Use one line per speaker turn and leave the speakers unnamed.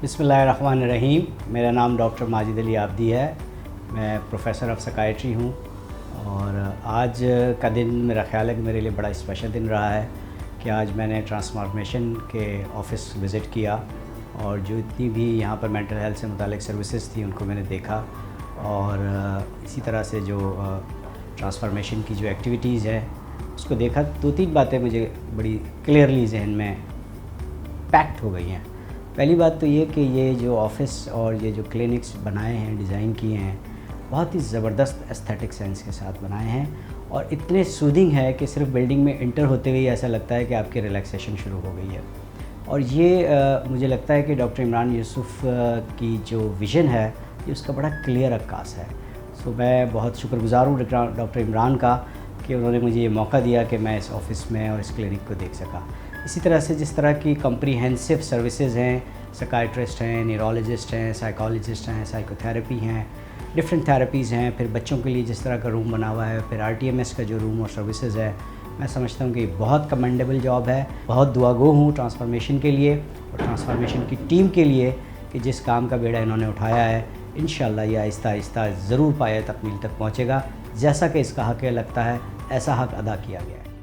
बिस्मिल्लाहिर्रहमानिर्रहीम। मेरा नाम डॉक्टर माजिद अली आबदी है। मैं प्रोफेसर ऑफ साइकियाट्री हूँ और आज का दिन मेरा ख़्याल है कि मेरे लिए बड़ा स्पेशल दिन रहा है कि आज मैंने ट्रांसफॉर्मेशन के ऑफ़िस विज़िट किया और जो इतनी भी यहाँ पर मेंटल हेल्थ से मुतालिक सर्विसेज थी उनको मैंने देखा और इसी तरह से जो ट्रांसफॉर्मेशन की जो एक्टिविटीज़ है उसको देखा। दो तीन बातें मुझे बड़ी क्लियरली जहन में पैक्ट हो गई हैं। पहली बात तो ये कि ये जो ऑफ़िस और ये जो क्लिनिक्स बनाए हैं, डिज़ाइन किए हैं, बहुत ही ज़बरदस्त एस्थेटिक सेंस के साथ बनाए हैं और इतने सूदिंग है कि सिर्फ बिल्डिंग में इंटर होते हुए ऐसा लगता है कि आपकी रिलैक्सेशन शुरू हो गई है। और ये मुझे लगता है कि डॉक्टर इमरान यूसुफ़ की जो विज़न है ये उसका बड़ा क्लियर अक्कास है। सो मैं बहुत शुक्रगुज़ार हूँ डॉक्टर इमरान का कि उन्होंने मुझे ये मौका दिया कि मैं इस ऑफ़िस में और इस क्लिनिक को देख सका। इसी तरह से जिस तरह की कम्प्रीहेंसिव सर्विसेज हैं, साइकियाट्रिस्ट हैं, न्यूरोलॉजिस्ट हैं, साइकोलॉजिस्ट हैं, साइकोथेरेपी हैं, डिफरेंट थेरेपीज़ हैं, फिर बच्चों के लिए जिस तरह का रूम बना हुआ है, फिर RTMS का जो रूम और सर्विसेज है, मैं समझता हूँ कि बहुत कमेंडेबल जॉब है। बहुत दुआगो हूँ ट्रांसफॉर्मेशन के लिए और ट्रांसफॉर्मेशन की टीम के लिए कि जिस काम का बेड़ा इन्होंने उठाया है इंशाअल्लाह ये आहिस्ता आहिस्ता ज़रूर पाया तकमील तक पहुँचेगा। जैसा कि इसका हक़ लगता है ऐसा हक़ अदा किया गया है।